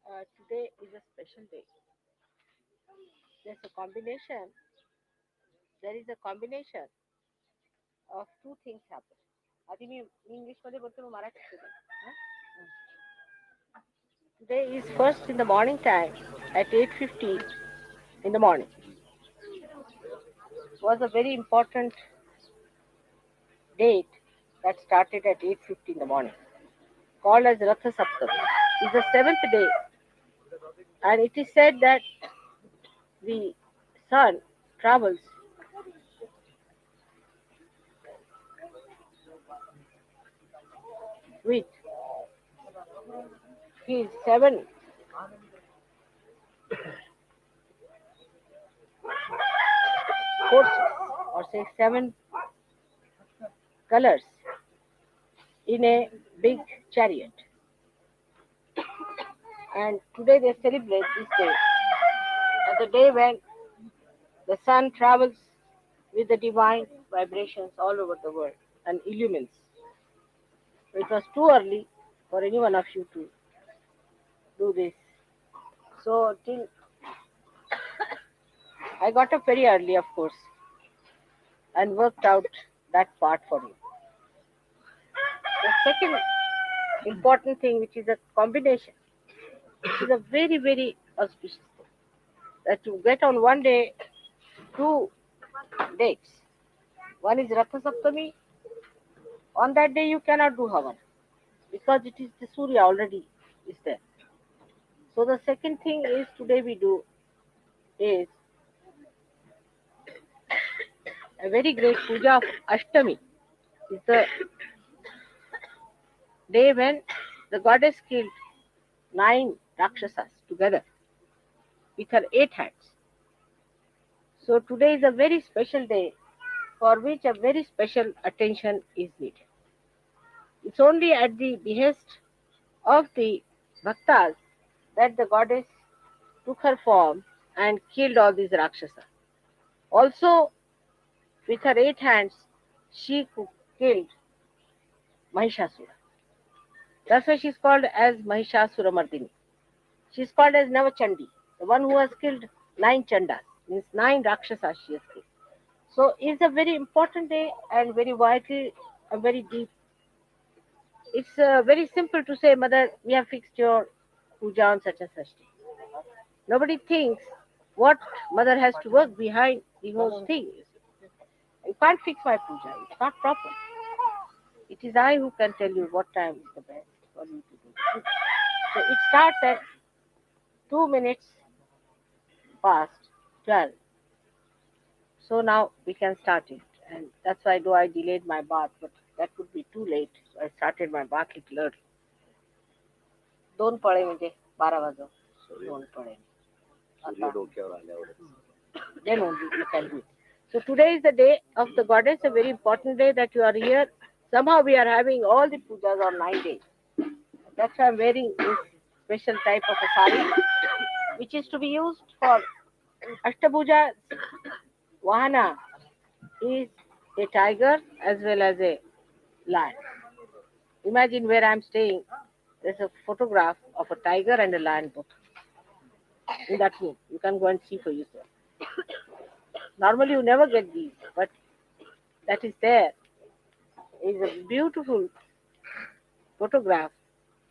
Today is a special day. There's a combination. There is a combination of two things happen. आधी मी English मध्ये बोलते मग मराठीत बोलेन. Today is first in the morning time at 8:50 in the morning. Was a very important date that started at 8:50 in the morning, called as Ratha Saptami. It's the seventh day, and it is said that the sun travels with his seven forces, or say seven colors, in a big chariot. And today they celebrate this day as the day when the sun travels with the divine vibrations all over the world and illumines. It was too early for any one of you to do this. So till I got up very early, of course, and worked out that part for you. The second important thing, which is a combination, which is a very, very auspicious thing, that you get on one day two dates. One is Ratha Saptami. On that day you cannot do Havan because it is the Surya already is there. So the second thing is today we do is a very great puja of Ashtami. It's the day when the goddess killed 9 Rakshasas together with her 8 hands. So today is a very special day for which a very special attention is needed. It's only at the behest of the bhaktas that the goddess took her form and killed all these Rakshasas. Also, with her 8 hands, she killed Mahishasura. That's why she's called as Mahishasura Mardini. She's called as Navachandi, the one who has killed 9 Chandas, means 9 Rakshasas she has killed. So it's a very important day and very vital and very deep. It's very simple to say, Mother, we have fixed your puja on such and such day. Nobody thinks what Mother has to work behind the whole thing. You can't fix my puja. It's not proper. It is I who can tell you what time is the best for you to do. So it starts at 2 minutes past 12. So now we can start it. And that's why though I delayed my bath, but that would be too late. So I started my bath little early. 2 पळे म्हणजे 12 वाजव. So 2 पळे. Then only you can do it. So today is the day of the goddess, a very important day that you are here. Somehow we are having all the pujas on 9 days. That's why I'm wearing this special type of a sari, which is to be used for Ashtapuja. Vahana is a tiger as well as a lion. Imagine where I'm staying. There's a photograph of a tiger and a lion both in that room. You can go and see for yourself. Normally you never get these, but that is there. Is a beautiful photograph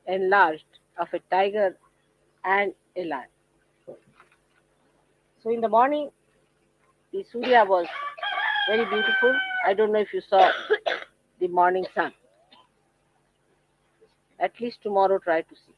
enlarged of a tiger and a lion. So in the morning, the Surya was very beautiful. I don't know if you saw the morning sun. At least tomorrow try to see.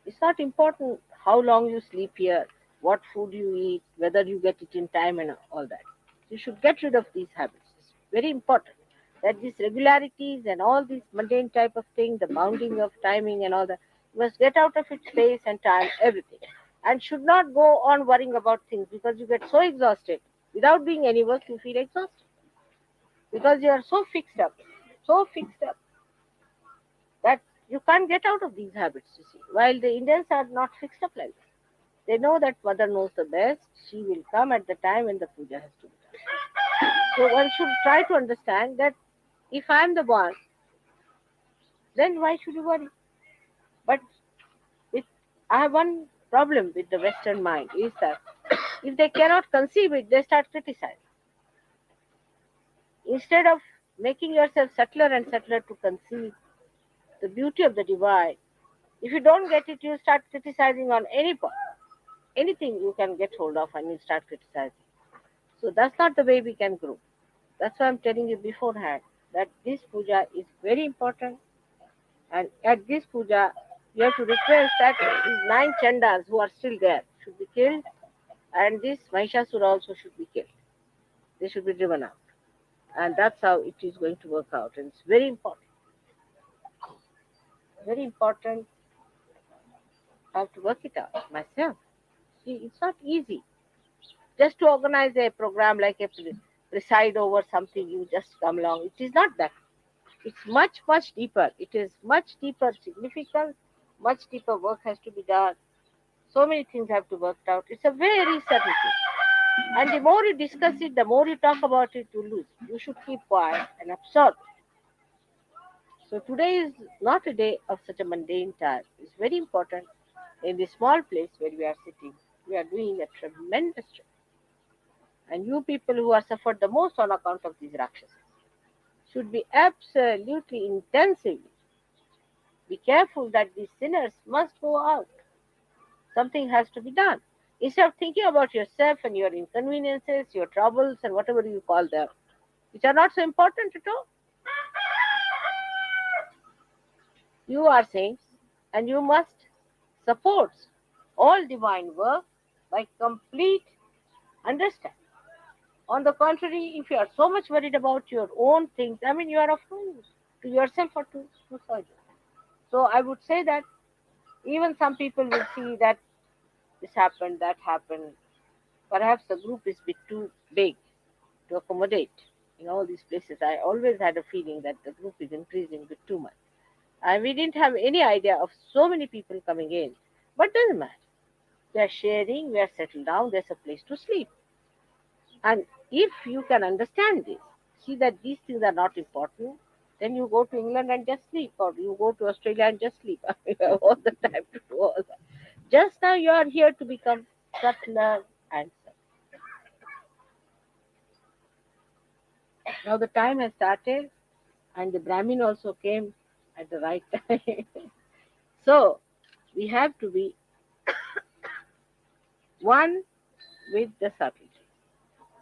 It's not important how long you sleep here, what food you eat, whether you get it in time and all that. You should get rid of these habits. It's very important that these regularities and all these mundane type of thing, the bounding of timing and all that, you must get out of it space and time, everything. And should not go on worrying about things because you get so exhausted. Without doing any work, you feel exhausted. Because you are so fixed up, that you can't get out of these habits, you see. While the Indians are not fixed up like that. They know that Mother knows the best. She will come at the time when the puja has to be done. So one should try to understand that if I am the one, then why should you worry? But I have one problem with the Western mind is that if they cannot conceive it, they start criticizing. Instead of making yourself subtler and subtler to conceive the beauty of the divine, if you don't get it, you start criticizing on any point. Anything you can get hold of and you start criticizing. So that's not the way we can grow. That's why I'm telling you beforehand that this puja is very important. And at this puja, you have to request that these 9 chandas who are still there should be killed, and this Mahishasura also should be killed. They should be driven out. And that's how it is going to work out. And it's very important. Very important. I have to work it out myself. See, it's not easy. Just to organize a program like a preside over something, you just come along. It is not that. It's much, much deeper. It is much deeper significance. Much deeper work has to be done. So many things have to work out. It's a very subtle thing. And the more you discuss it, the more you talk about it, you lose. You should keep quiet and absorb. So today is not a day of such a mundane time. It's very important. In this small place where we are sitting, we are doing a tremendous job. And you people who are suffered the most on account of these Rakshasas should be absolutely intensively be careful that these sinners must go out. Something has to be done. Instead of thinking about yourself and your inconveniences, your troubles, and whatever you call them, which are not so important at all. You are saints, and you must support all divine work by complete understanding. On the contrary, if you are so much worried about your own things, I mean, you are of no use to yourself or to society. So I would say that even some people will see that this happened, that happened. Perhaps the group is a bit too big to accommodate in all these places. I always had a feeling that the group is increasing a bit too much. And we didn't have any idea of so many people coming in. But doesn't matter. We are sharing, we are settled down, there's a place to sleep. And if you can understand this, see that these things are not important, then you go to England and just sleep, or you go to Australia and just sleep. You have all the time to do all that. Just now you are here to become subtler and subtler. Now the time has started, and the Brahmin also came at the right time. So we have to be one with the subtlety.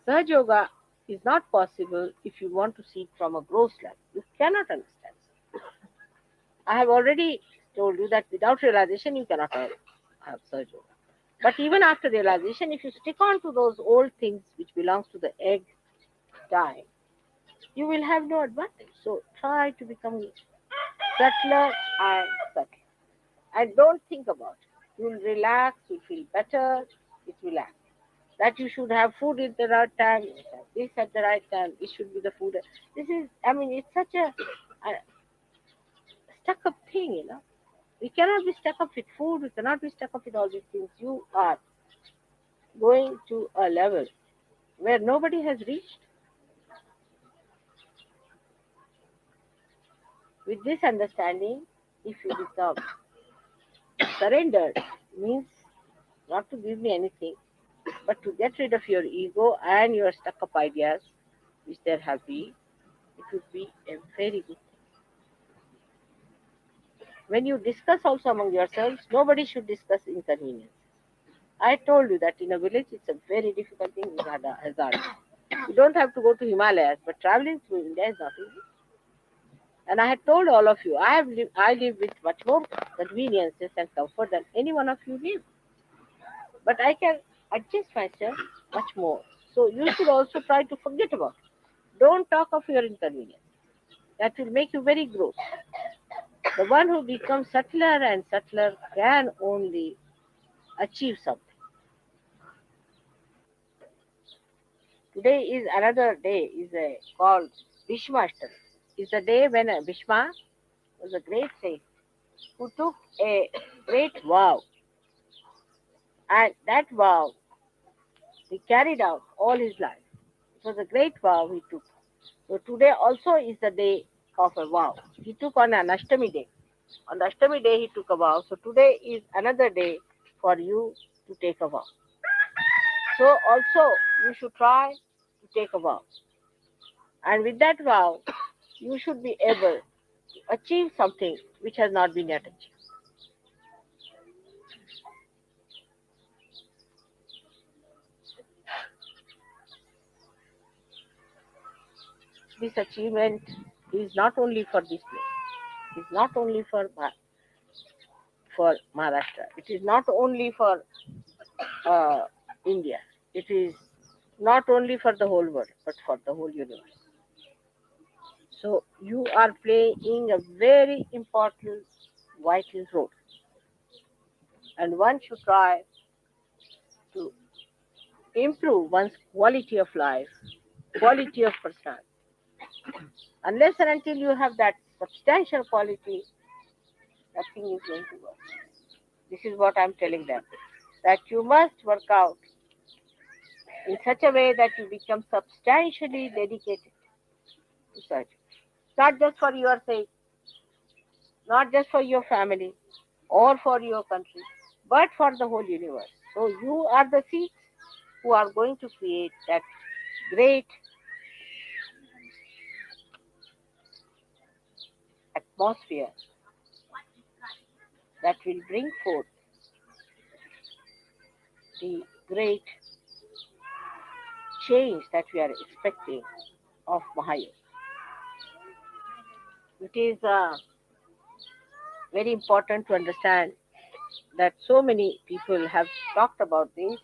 Sahaj Yoga is not possible if you want to see it from a gross level. You cannot understand. I have already told you that without realization you cannot have Sahaj Yoga. But even after realization, if you stick on to those old things which belongs to the egg time, you will have no advantage. So try to become subtler and subtler. And don't think about it. You'll relax, you'll feel better, it will act. That you should have food at the right time, you should have this at the right time, it should be the food. This is, I mean, it's such a stuck up thing, you know. We cannot be stuck up with food, we cannot be stuck up with all these things. You are going to a level where nobody has reached. With this understanding, if you become surrendered, means not to give me anything, but to get rid of your ego and your stuck up ideas, which there have been, it would be a very good thing. When you discuss also among yourselves, nobody should discuss inconvenience. I told you that in a village it's a very difficult thing, it's hazard. You don't have to go to Himalayas, but traveling through India is not easy. And I had told all of you, I live with much more conveniences and comfort than any one of you live. But I can adjust myself much more. So you should also try to forget about it. Don't talk of your inconvenience. That will make you very gross. The one who becomes subtler and subtler can only achieve something. Today is another day, is called Bhishma Ashtami. It's the day when Bhishma was a great saint who took a great vow. And that vow he carried out all his life. It was a great vow he took. So today also is the day of a vow. He took on an Ashtami day. On the Ashtami day, he took a vow. So today is another day for you to take a vow. So also, you should try to take a vow. And with that vow, you should be able to achieve something which has not been yet achieved. This achievement is not only for this place. It is not only for Maharashtra. It is not only for India. It is not only for the whole world, but for the whole universe. So you are playing a very important, vital role, and one should try to improve one's quality of life, quality of personality. Unless and until you have that substantial quality, nothing is going to work. This is what I'm telling them. That you must work out in such a way that you become substantially dedicated to such. Not just for your sake, not just for your family or for your country, but for the whole universe. So you are the seeds who are going to create that great atmosphere that will bring forth the great change that we are expecting of Mahayoga. It is very important to understand that so many people have talked about this,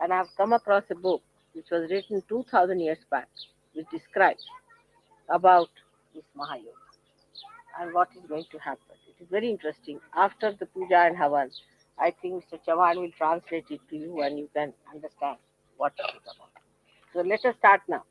and I have come across a book which was written 2000 years back, which describes about this Mahayoga and what is going to happen. It is very interesting. After the Puja and Havan, I think Mr. Chavan will translate it to you and you can understand what it is about. So let us start now.